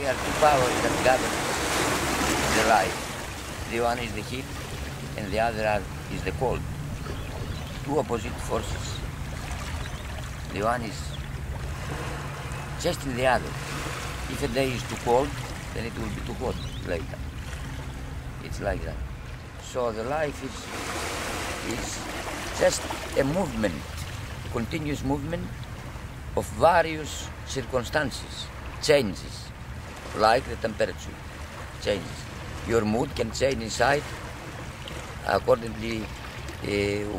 there are two powers that govern the life. The one is the heat and the other is the cold. Two opposite forces. The one is just in the other. If a day is too cold, then it will be too hot later. It's like that. So the life is just a movement, a continuous movement of various circumstances, changes, like the temperature changes. Your mood can change inside accordingly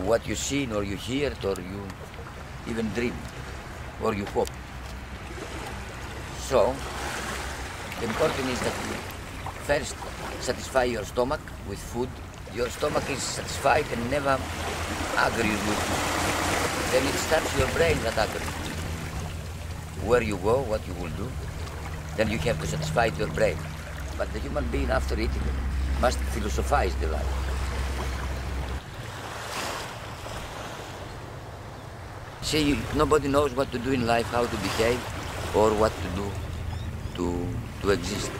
what you see or you hear or you even dream or you hope. So the important is that you first satisfy your stomach with food. Your stomach is satisfied and never agrees with you. Then it starts your brain that agrees. Where you go, what you will do, then you have to satisfy your brain. But the human being, after eating, must philosophize the life. See, nobody knows what to do in life, how to behave, or what to do to exist.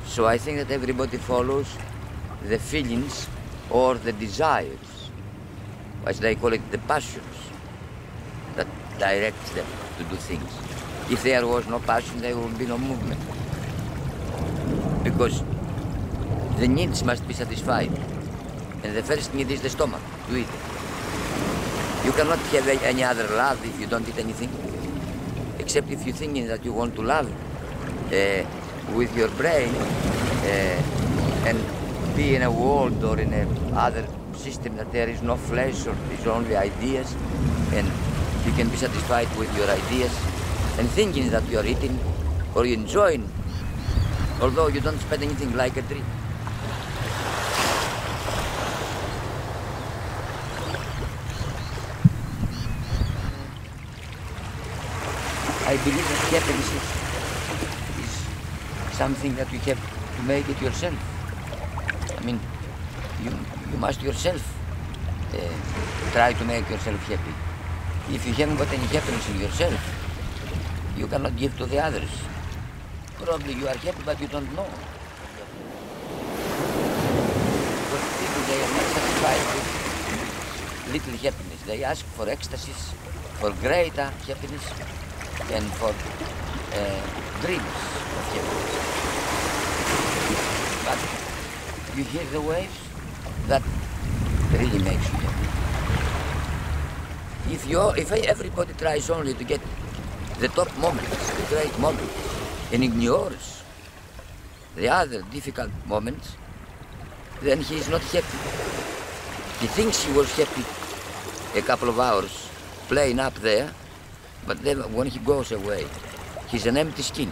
So I think that everybody follows the feelings or the desires, as they call it, the passions, that directs them to do things. If there was no passion, there would be no movement. Because the needs must be satisfied. And the first need is the stomach, to eat. You cannot have any other love if you don't eat anything. Except if you're thinking that you want to love with your brain and be in a world or in a other system that there is no flesh or there is only ideas, and you can be satisfied with your ideas and thinking that you are eating or you enjoying, although you don't spend anything like a tree. I believe that happiness is something that you have to make it yourself. I mean, you must yourself try to make yourself happy. If you haven't got any happiness in yourself, you cannot give to the others. Probably you are happy, but you don't know. Because people, they are not satisfied with little happiness. They ask for ecstasies, for greater happiness, and for dreams of happiness. But you hear the waves, that really makes you happy. If everybody tries only to get the top moments, the great moments, and ignores the other difficult moments, then he is not happy. He thinks he was happy a couple of hours playing up there, but then when he goes away, he's an empty skin.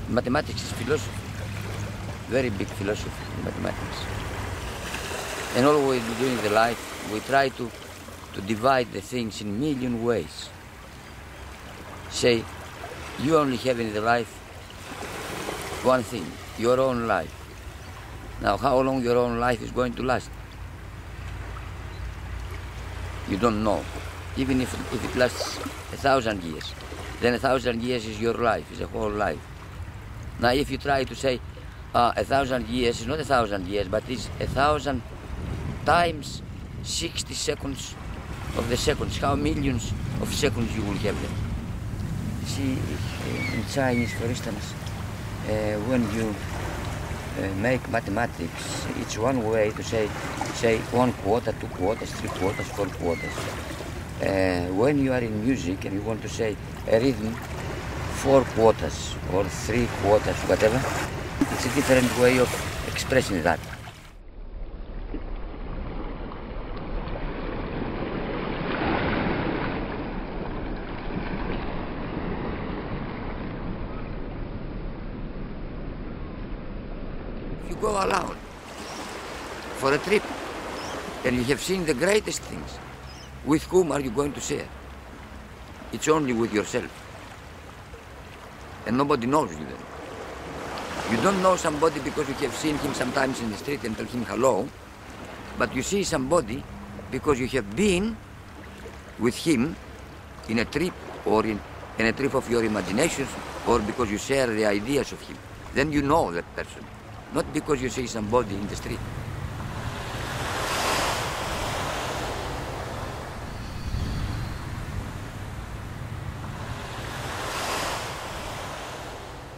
Mathematics is philosophy, very big philosophy in mathematics. And always during the life, we try to divide the things in million ways. Say, you only have in the life one thing, your own life. Now, how long your own life is going to last? You don't know. Even if it lasts 1,000 years, then 1,000 years is your life, is a whole life. Now, if you try to say 1,000 years is not 1,000 years, but it's 1,000 times 60 seconds of the seconds, how millions of seconds you will have them. See, in Chinese, for instance, when you make mathematics, it's one way to say 1 quarter, 2 quarters, 3 quarters, 4 quarters. When you are in music and you want to say a rhythm, 4 quarters or 3 quarters, whatever, it's a different way of expressing that. If you go alone for a trip and you have seen the greatest things, with whom are you going to share? It's only with yourself. And nobody knows you then. You don't know somebody because you have seen him sometimes in the street and tell him hello, but you see somebody because you have been with him in a trip or in a trip of your imagination, or because you share the ideas of him. Then you know that person, not because you see somebody in the street.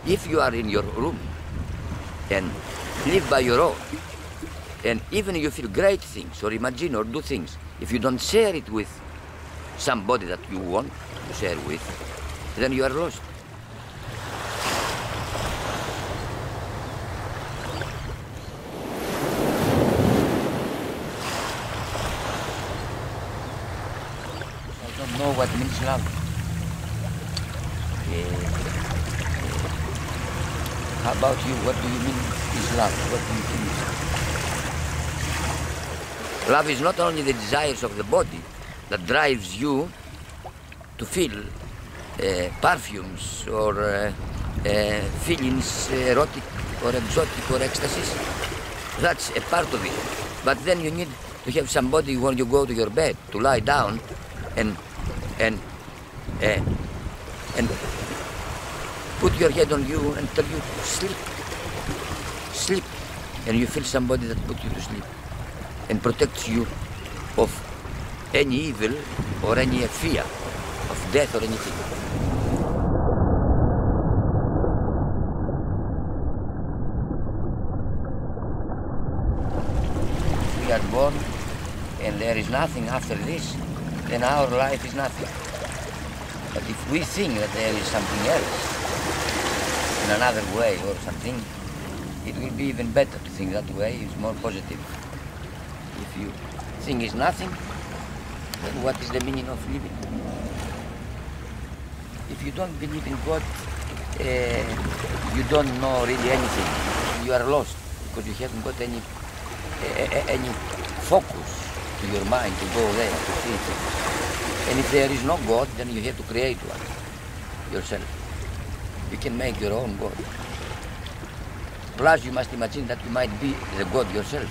If you are in your room and live by your own, and even you feel great things or imagine or do things, if you don't share it with somebody that you want to share with, then you are lost. I don't know what means love. How about you? What do you mean is love? What do you think is love? Love is not only the desires of the body that drives you to feel perfumes or feelings erotic or exotic or ecstasies. That's a part of it. But then you need to have somebody when you go to your bed to lie down and put your head on you and tell you, sleep, sleep. And you feel somebody that puts you to sleep and protects you of any evil or any fear of death or anything. We are born and there is nothing after this, then our life is nothing. But if we think that there is something else, in another way or something, it will be even better to think that way. It's more positive. If you think it's nothing, then what is the meaning of living? If you don't believe in God, you don't know really anything. You are lost because you haven't got any focus to your mind to go there to see things. And if there is no God, then you have to create one yourself. You can make your own God. Plus, you must imagine that you might be the God yourself.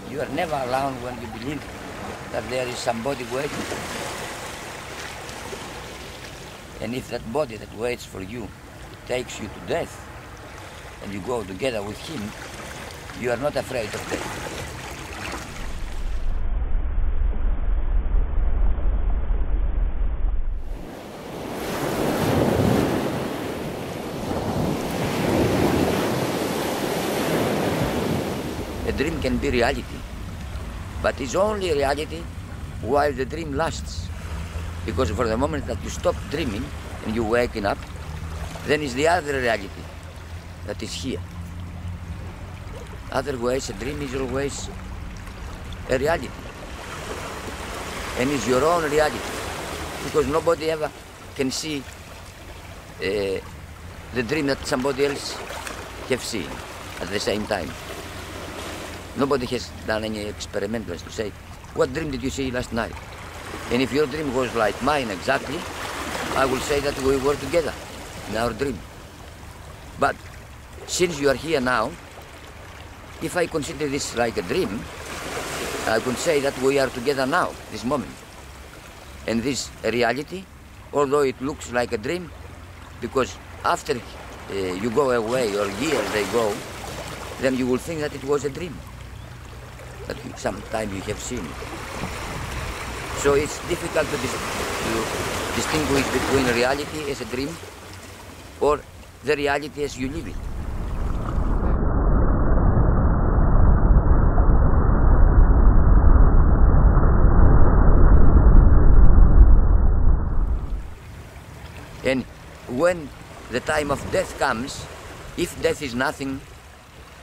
You are never alone when you believe that there is somebody waiting for you. And if that body that waits for you takes you to death, and you go together with him, you are not afraid of death. A dream can be reality, but it's only reality while the dream lasts. Because for the moment that you stop dreaming and you waking up, then it's the other reality that is here. Otherwise, a dream is always a reality. And it's your own reality. Because nobody ever can see the dream that somebody else have seen at the same time. Nobody has done any experiments to say, what dream did you see last night? And if your dream was like mine exactly, I will say that we were together in our dream. But since you are here now, if I consider this like a dream, I could say that we are together now, this moment. And this reality, although it looks like a dream, because after you go away or years they go, then you will think that it was a dream that sometime you have seen. So it's difficult to distinguish between reality as a dream or the reality as you live it. And when the time of death comes, if death is nothing,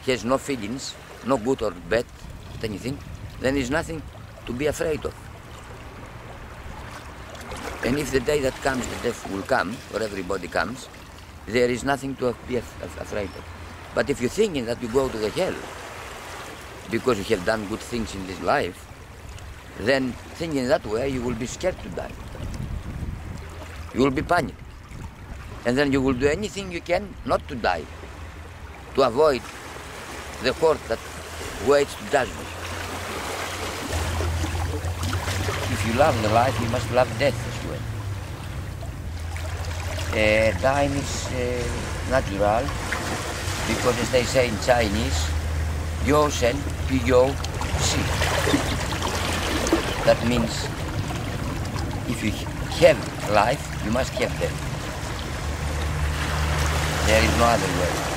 has no feelings, no good or bad, anything, then there's nothing to be afraid of. And if the day that comes, the death will come, or everybody comes, there is nothing to be afraid of. But if you're thinking that you go to the hell because you have done good things in this life, then thinking that way, you will be scared to die. You will be panicked. And then you will do anything you can not to die, to avoid the court that waits to judge you. If you love the life, you must love death as well. Dying is natural, because as they say in Chinese, Yo Shen, Yo Si. That means if you have life, you must have death. There is no other way.